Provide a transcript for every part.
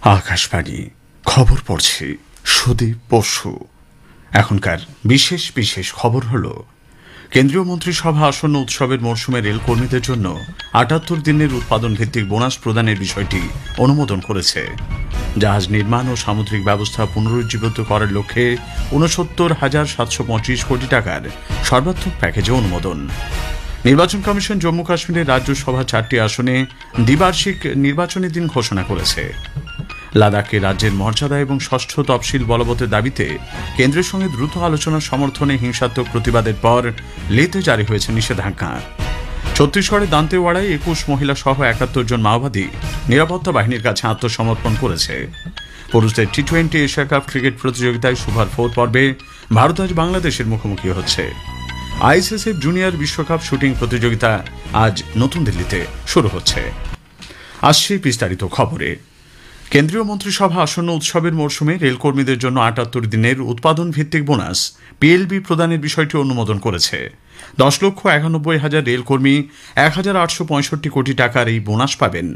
আকাশবাণী খবর পড়ছি সুদীপ বসু। এখনকার বিশেষ বিশেষ খবর হল, কেন্দ্রীয় মন্ত্রিসভা আসন্ন উৎসবের মরশুমে রেল কর্মীদের জন্য ৭৮ দিনের উৎপাদন ভিত্তিক বোনাস প্রদানের বিষয়টি অনুমোদন করেছে। জাহাজ নির্মাণ ও সামুদ্রিক ব্যবস্থা পুনরুজ্জীবিত করার লক্ষ্যে ৬৯,৭২৫ কোটি টাকার সর্বাত্মক প্যাকেজে অনুমোদন। নির্বাচন কমিশন জম্মু কাশ্মীরের রাজ্যসভা ৪টি আসনে দ্বিবার্ষিক নির্বাচনের দিন ঘোষণা করেছে। লাদাখকে রাজ্যের মর্যাদা এবং ষষ্ঠ তফসিল বলবতের দাবিতে কেন্দ্রের সঙ্গে দ্রুত আলোচনার সমর্থনে হিংসাত্মক প্রতিবাদের পর লেতে জারি হয়েছে নিষেধাজ্ঞা। ছত্তিশগড়ের দান্তেওয়াড়ায় ২১ মহিলা সহ ৭১ জন মাওবাদী নিরাপত্তা বাহিনীর কাছে আত্মসমর্পণ করেছে। পুরুষদের টি-20 এশিয়া কাপ ক্রিকেট প্রতিযোগিতায় সুপার 4 পর্বে ভারত আজ বাংলাদেশের মুখোমুখি হচ্ছে। আইএসএসএফ জুনিয়র বিশ্বকাপ শুটিং প্রতিযোগিতা আজ নতুন দিল্লিতে শুরু হচ্ছে। আসছে বিস্তারিত খবরে। কেন্দ্রীয় মন্ত্রিসভা আসন্ন উৎসবের মরশুমে রেলকর্মীদের জন্য ৭৮ দিনের উৎপাদন ভিত্তিক বোনাস পিএলবি প্রদানের বিষয়টি অনুমোদন করেছে। ১০,৯১,০০০ রেলকর্মী ১,৮৬৫ কোটি টাকার এই বোনাস পাবেন।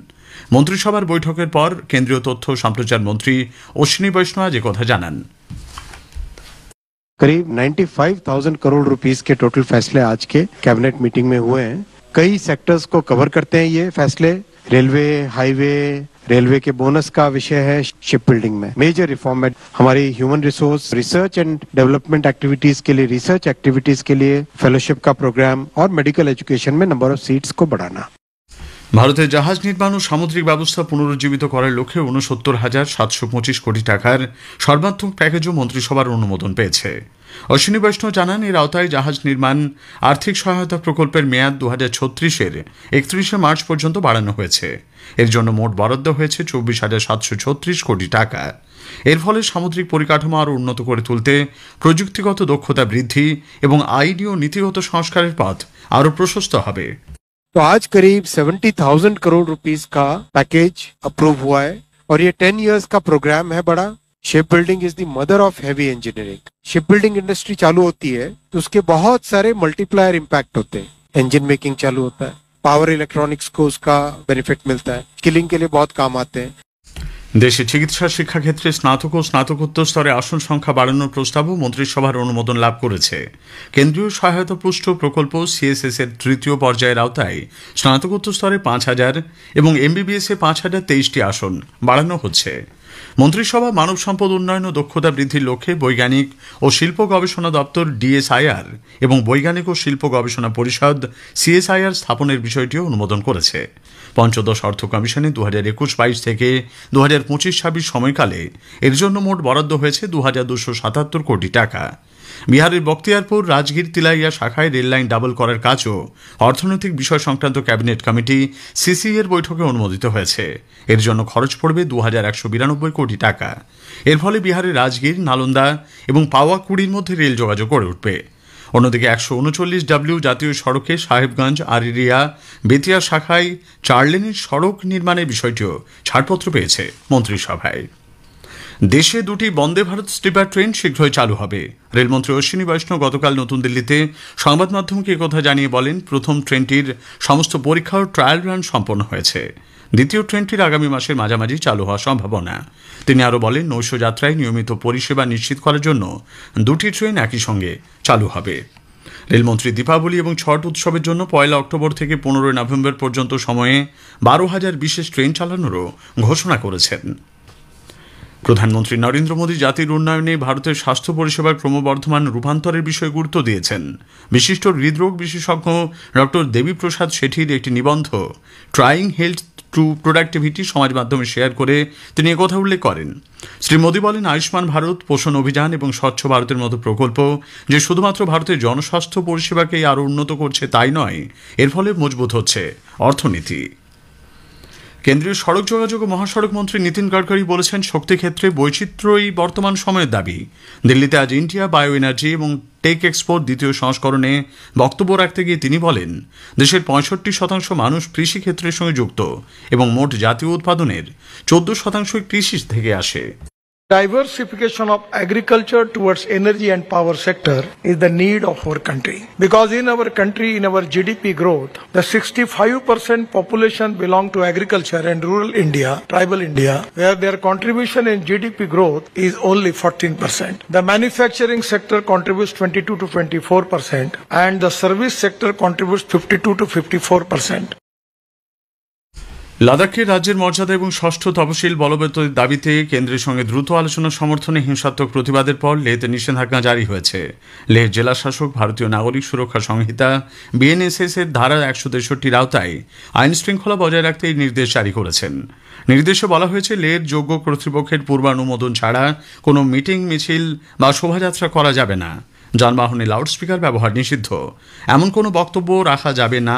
মন্ত্রিসভার বৈঠকের পর কেন্দ্রীয় তথ্য সম্প্রচার মন্ত্রী অশ্বিনী বৈষ্ণব কথা জানান। करीब 95,000 करोड़ रुपीस के टोटल फैसले आज के कैबिनेट मीटिंग में हुए हैं। कई सेक्टर्स को कवर करते हैं ये फैसले। रेलवे, हाईवे, रेलवे के बोनस का विषय है। शिप बिल्डिंग में मेजर रिफॉर्म है। हमारी human resource research and development activities के लिए, रिसर्च एक्टिविटीज के लिए फेलोशिप का प्रोग्राम और मेडिकल एजुकेशन में नंबर ऑफ सीट्स को बढ़ाना। ভারতের জাহাজ নির্মাণ ও সামুদ্রিক ব্যবস্থা পুনরুজ্জীবিত করার লক্ষ্যে ৬৯,৭২৫ কোটি টাকার সর্বাত্মক প্যাকেজও মন্ত্রিসভার অনুমোদন পেয়েছে। অশ্বিনী বৈষ্ণব জানান, এর আওতায় জাহাজ নির্মাণ আর্থিক সহায়তা প্রকল্পের মেয়াদ ২০৩৬-এর ৩১শে মার্চ পর্যন্ত বাড়ানো হয়েছে। এর জন্য মোট বরাদ্দ হয়েছে ২৪,৭৩৬ কোটি টাকা। এর ফলে সামুদ্রিক পরিকাঠামো আরও উন্নত করে তুলতে প্রযুক্তিগত দক্ষতা বৃদ্ধি এবং আইনি ও নীতিগত সংস্কারের পথ আরও প্রশস্ত হবে। तो आज करीब 70,000 करोड़ रुपीस का पैकेज अप्रूव हुआ है और ये 10 इयर्स का प्रोग्राम है बड़ा। Ship building is the mother of heavy engineering. Ship building industry चालू होती है तो उसके बहुत सारे मल्टीप्लायर इम्पैक्ट होते हैं। इंजन मेकिंग चालू होता है, पावर इलेक्ट्रॉनिक्स को उसका बेनिफिट मिलता है, स्किलिंग के लिए बहुत काम आते हैं। দেশে চিকিৎসা শিক্ষাক্ষেত্রে স্নাতক ও স্নাতকোত্তর স্তরে আসন সংখ্যা বাড়ানোর প্রস্তাবও মন্ত্রিসভার অনুমোদন লাভ করেছে। কেন্দ্রীয় সহায়তা পুষ্ট প্রকল্প সিএসএস এর তৃতীয় পর্যায়ের আওতায় স্নাতকোত্তর স্তরে ৫,০০০ এবং এমবিবিএস এ ৫,০২৩টি আসন বাড়ানো হচ্ছে। মন্ত্রিসভা মানব সম্পদ উন্নয়ন ও দক্ষতা বৃদ্ধির লক্ষ্যে বৈজ্ঞানিক ও শিল্প গবেষণা দপ্তর ডিএসআইআর এবং বৈজ্ঞানিক ও শিল্প গবেষণা পরিষদ সিএসআইআর স্থাপনের বিষয়টিও অনুমোদন করেছে। পঞ্চদশ অর্থ কমিশনে ২০২১-২২ থেকে ২০২৫-২৬ সময়কালে এর জন্য মোট বরাদ্দ হয়েছে ২,২৭৭ কোটি টাকা। বিহারের বখতিয়ারপুর রাজগীর তিলাইয়া শাখায় রেললাইন ডাবল করার কাজও অর্থনৈতিক বিষয় সংক্রান্ত ক্যাবিনেট কমিটি সিসি এর বৈঠকে অনুমোদিত হয়েছে। এর জন্য খরচ পড়বে ২,১৯২ কোটি টাকা। এর ফলে বিহারের রাজগীর, নালন্দা এবং পাওয়াকুড়ির মধ্যে রেল যোগাযোগ গড়ে উঠবে। অন্যদিকে ১৩৯ জাতীয় সড়কে সাহেবগঞ্জ, আরিরিয়া, বেতিয়া শাখায় ৪ লেনের সড়ক নির্মাণের বিষয়টিও ছাড়পত্র পেয়েছে মন্ত্রিসভায়। দেশে ২টি বন্দে ভারত স্লিপার ট্রেন শীঘ্রই চালু হবে। রেলমন্ত্রী অশ্বিনী বৈষ্ণব গতকাল নতুন দিল্লিতে সংবাদ মাধ্যমকে একথা জানিয়ে বলেন, প্রথম ট্রেনটির সমস্ত পরীক্ষা ও ট্রায়াল রান সম্পন্ন হয়েছে। দ্বিতীয় ট্রেনটির আগামী মাসের মাঝামাঝি চালু হওয়ার সম্ভাবনা। তিনি আরও বলেন, নৈশ যাত্রায় নিয়মিত পরিষেবা নিশ্চিত করার জন্য ২টি ট্রেন একই সঙ্গে চালু হবে। রেলমন্ত্রী দীপাবলি এবং ছট উৎসবের জন্য ১ অক্টোবর থেকে ১৫ নভেম্বর পর্যন্ত সময়ে ১২,০০০ বিশেষ ট্রেন চালানোরও ঘোষণা করেছেন। প্রধানমন্ত্রী নরেন্দ্র মোদী জাতির উন্নয়নে ভারতের স্বাস্থ্য পরিষেবার ক্রমবর্ধমান রূপান্তরের বিষয়ে গুরুত্ব দিয়েছেন। বিশিষ্ট হৃদরোগ বিশেষজ্ঞ ডক্টর দেবীপ্রসাদ শেঠির একটি নিবন্ধ ট্রাইং হেলথ টু প্রোডাক্টিভিটি সমাজ মাধ্যমে শেয়ার করে তিনি একথা উল্লেখ করেন। শ্রী মোদী বলেন, আয়ুষ্মান ভারত, পোষণ অভিযান এবং স্বচ্ছ ভারতের মতো প্রকল্প যে শুধুমাত্র ভারতের জনস্বাস্থ্য পরিষেবাকেই আরও উন্নত করছে তাই নয়, এর ফলে মজবুত হচ্ছে অর্থনীতি। কেন্দ্রীয় সড়ক যোগাযোগ ও মহাসড়ক মন্ত্রী নীতিন গডকরি বলেছেন, শক্তি ক্ষেত্রে বৈচিত্র্যই বর্তমান সময়ের দাবি। দিল্লিতে আজ ইন্ডিয়া বায়ো এনার্জি এবং টেক এক্সপোর দ্বিতীয় সংস্করণে বক্তব্য রাখতে গিয়ে তিনি বলেন, দেশের ৬৫% মানুষ কৃষি ক্ষেত্রের সঙ্গে যুক্ত এবং মোট জাতীয় উৎপাদনের ১৪% কৃষি থেকে আসে। Diversification of agriculture towards energy and power sector is the need of our country. Because in our country, in our GDP growth, the 65% population belong to agriculture and rural India, tribal India, where their contribution in GDP growth is only 14%. The manufacturing sector contributes 22 to 24% and the service sector contributes 52 to 54%. লাদাখকে রাজ্যের মর্যাদা এবং ষষ্ঠ তফসিল বলবৎের দাবিতে কেন্দ্রের সঙ্গে দ্রুত আলোচনার সমর্থনে হিংসাত্মক প্রতিবাদের পর লেহতে নিষেধাজ্ঞা জারি হয়েছে। লেহ জেলা শাসক ভারতীয় নাগরিক সুরক্ষা সংহিতা বিএনএসএস এর ধারা ১৬৩-র আওতায় আইন শৃঙ্খলা বজায় রাখতে এই নির্দেশ জারি করেছেন। নির্দেশে বলা হয়েছে, লেহের যোগ্য কর্তৃপক্ষের পূর্বানুমোদন ছাড়া কোনো মিটিং, মিছিল বা শোভাযাত্রা করা যাবে না। যানবাহনে লাউডস্পিকার ব্যবহার নিষিদ্ধ। এমন কোনো বক্তব্য রাখা যাবে না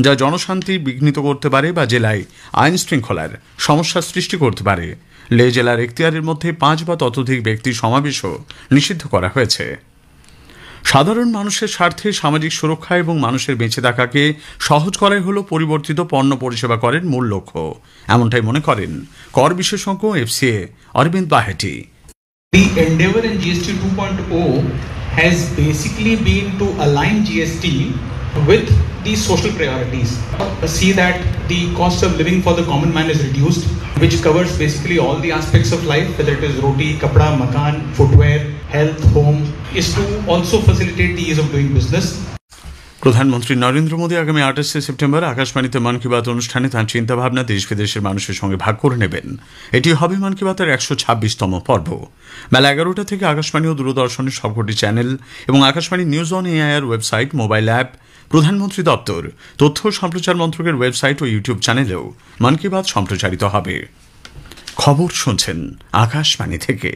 যা জনশান্তি বিঘ্নিত করতে পারে বা জেলায় আইন শৃঙ্খলার সমস্যা সৃষ্টি করতে পারে। লেহ জেলার এখতিয়ারের মধ্যে ৫ বা ততোধিক ব্যক্তি সমাবেশও নিষিদ্ধ করা হয়েছে। সাধারণ মানুষের স্বার্থে সামাজিক সুরক্ষা এবং মানুষের বেঁচে থাকাকে সহজ করাই হল পরিবর্তিত পণ্য পরিষেবা করের মূল লক্ষ্য, এমনটাই মনে করেন কর বিশেষজ্ঞ FCA Arvind Baheti. The endeavor in GST 2.0 has basically been to align GST with the social priorities. See that the cost of living for the common man is reduced, which covers basically all the aspects of life, whether it is roti, kapda, makan, footwear, health, home, is to also facilitate the ease of doing business. প্রধানমন্ত্রী নরেন্দ্র মোদী আগামী ২৮ September আকাশবাণীতে মন কি বাত অনুষ্ঠানে তাঁর চিন্তাভাবনা দেশ বিদেশের মানুষের সঙ্গে ভাগ করে নেবেন। এটি হবে মন কি বাতের ১২৬তম পর্ব। বেলা ১১টা থেকে আকাশবাণী ও দূরদর্শনের সবকটি চ্যানেল এবং Akashvani news on AIR website, mobile app, প্রধানমন্ত্রী দপ্তর, তথ্য ও সম্প্রচার মন্ত্রকের ওয়েবসাইট ও ইউটিউব চ্যানেলেও মন কি বাত সম্প্রচারিত হবে। খবর শুনছেন আকাশবাণী থেকে।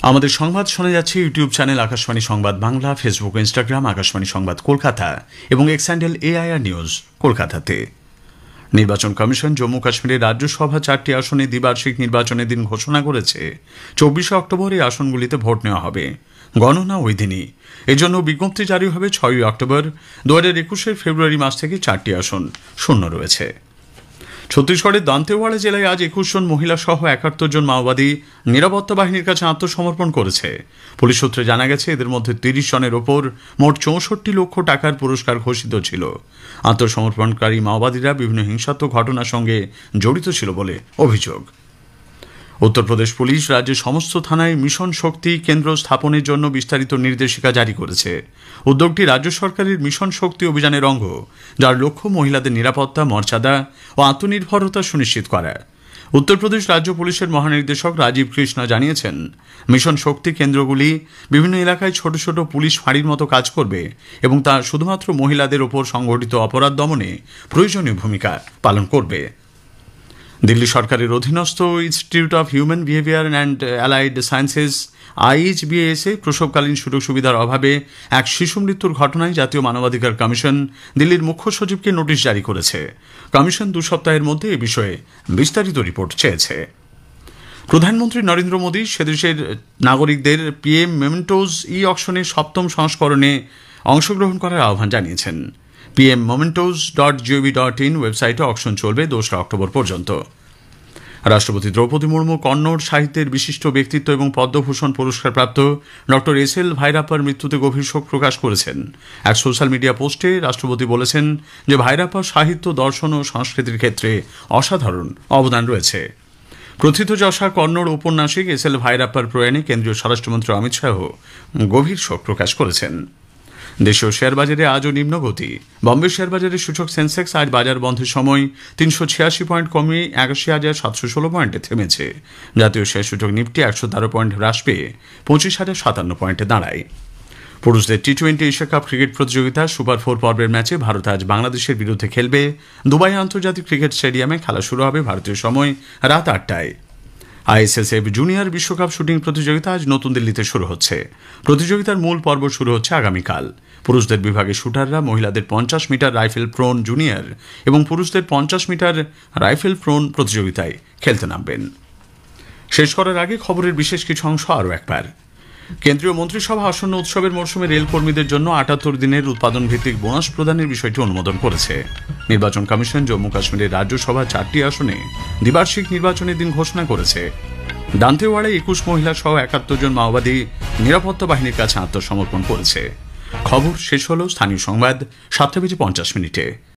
আমাদের সংবাদ শোনা যাচ্ছে ইউটিউব চ্যানেল আকাশবাণী সংবাদ বাংলা, ফেসবুক, ইনস্টাগ্রাম আকাশবাণী সংবাদ কলকাতা এবং এক্স হ্যান্ডেল এআইআর নিউজ কলকাতাতে। নির্বাচন কমিশন জম্মু কাশ্মীরের রাজ্যসভা ৪টি আসনে দ্বিবার্ষিক নির্বাচনের দিন ঘোষণা করেছে। ২৪ অক্টোবর এই আসনগুলিতে ভোট নেওয়া হবে। গণনা ওই দিনই। এজন্য বিজ্ঞপ্তি জারি হবে ৬ অক্টোবর। ২০২১ ফেব্রুয়ারি মাস থেকে ৪টি আসন শূন্য রয়েছে। ছত্তিশগড়ের দান্তেওয়াড়া জেলায় আজ ২১ জন মহিলা সহ ৭১ জন মাওবাদী নিরাপত্তা বাহিনীর কাছে আত্মসমর্পণ করেছে। পুলিশ সূত্রে জানা গেছে, এদের মধ্যে ৩০ জনের ওপর মোট ৬৪ লক্ষ টাকার পুরস্কার ঘোষিত ছিল। আত্মসমর্পণকারী মাওবাদীরা বিভিন্ন হিংসাত্মক ঘটনার সঙ্গে জড়িত ছিল বলে অভিযোগ। উত্তরপ্রদেশ পুলিশ রাজ্যের সমস্ত থানায় মিশন শক্তি কেন্দ্র স্থাপনের জন্য বিস্তারিত নির্দেশিকা জারি করেছে। উদ্যোগটি রাজ্য সরকারের মিশন শক্তি অভিযানের অঙ্গ, যার লক্ষ্য মহিলাদের নিরাপত্তা, মর্যাদা ও আত্মনির্ভরতা সুনিশ্চিত করা। উত্তরপ্রদেশ রাজ্য পুলিশের মহানির্দেশক রাজীব কৃষ্ণ জানিয়েছেন, মিশন শক্তি কেন্দ্রগুলি বিভিন্ন এলাকায় ছোট ছোট পুলিশ ফাঁড়ির মতো কাজ করবে এবং তা শুধুমাত্র মহিলাদের ওপর সংঘটিত অপরাধ দমনে প্রয়োজনীয় ভূমিকা পালন করবে। দিল্লি সরকারের অধীনস্থ institute of human behaviour and allied sciences IHBAS-এ প্রসবকালীন সুযোগ সুবিধার অভাবে এক শিশু মৃত্যুর ঘটনায় জাতীয় মানবাধিকার কমিশন দিল্লির মুখ্য সচিবকে নোটিশ জারি করেছে। কমিশন ২ সপ্তাহের মধ্যে এ বিষয়ে বিস্তারিত রিপোর্ট চেয়েছে। প্রধানমন্ত্রী নরেন্দ্র মোদী সেদেশের নাগরিকদের PM মেমেন্টোজ অকশনের ৭ম সংস্করণে অংশগ্রহণ করার আহ্বান জানিয়েছেন। pmmementos.gov.in ওয়েবসাইটে অকশন চলবে ২রা অক্টোবর পর্যন্ত। রাষ্ট্রপতি দ্রৌপদী মুর্মু কন্নড় সাহিত্যের বিশিষ্ট ব্যক্তিত্ব এবং পদ্মভূষণ পুরস্কারপ্রাপ্ত ডক্টর SL ভাইরাপ্পার মৃত্যুতে গভীর শোক প্রকাশ করেছেন। এক সোশ্যাল মিডিয়া পোস্টে রাষ্ট্রপতি বলেছেন যে ভাইরাপ্পার সাহিত্য, দর্শন ও সংস্কৃতির ক্ষেত্রে অসাধারণ অবদান রয়েছে। প্রথিতযশা কন্নড় ঔপন্যাসিক SL ভাইরাপ্পার প্রয়াণে কেন্দ্রীয় স্বরাষ্ট্রমন্ত্রী অমিত শাহ গভীর শোক প্রকাশ করেছেন। দেশীয় শেয়ার বাজারে আজও নিম্নগতি। বম্বে শেয়ার বাজারের সূচক সেন্সেক্স আজ বাজার বন্ধের সময় ৩৮৬ পয়েন্ট কমে ৮১,৭১৬ পয়েন্টে থেমেছে। জাতীয় শেয়ার সূচক নিফটি ১১৩ পয়েন্ট হ্রাস পেয়ে ২৫,০৫৭ পয়েন্টে দাঁড়ায়। পুরুষদের T20 এশিয়া কাপ ক্রিকেট প্রতিযোগিতা সুপার 4 পর্বের ম্যাচে ভারত আজ বাংলাদেশের বিরুদ্ধে খেলবে। দুবাই আন্তর্জাতিক ক্রিকেট স্টেডিয়ামে খেলা শুরু হবে ভারতীয় সময় রাত ৮টায়। ISSF জুনিয়র বিশ্বকাপ শুটিং প্রতিযোগিতা আজ নতুন দিল্লিতে শুরু হচ্ছে। প্রতিযোগিতার মূল পর্ব শুরু হচ্ছে আগামীকাল। পুরুষদের বিভাগে শুটাররা মহিলাদের ৫০ মিটার রাইফেল প্রোন জুনিয়র এবং পুরুষদের ৫০ মিটার রাইফেল প্রোন প্রতিযোগিতায় খেলতে নামবেন। শেষ করার আগে খবরের বিশেষ কিছু অংশ আরও একবার। কেন্দ্রীয় মন্ত্রিসভা আসন্ন উৎসবের মরশুমে রেল কর্মীদের জন্য 78 দিনের উৎপাদন ভিত্তিক বোনাস প্রদানের বিষয়টি অনুমোদন করেছে। নির্বাচন কমিশন জম্মু কাশ্মীরের রাজ্যসভা 4টি আসনে দ্বিবার্ষিক নির্বাচনের দিন ঘোষণা করেছে। দান্তেওয়াড়ায় 21 মহিলা সহ 71 জন মাওবাদী নিরাপত্তা বাহিনীর কাছে আত্মসমর্পণ করেছে। খবর শেষ হল। স্থানীয় সংবাদ 7:50 মিনিটে।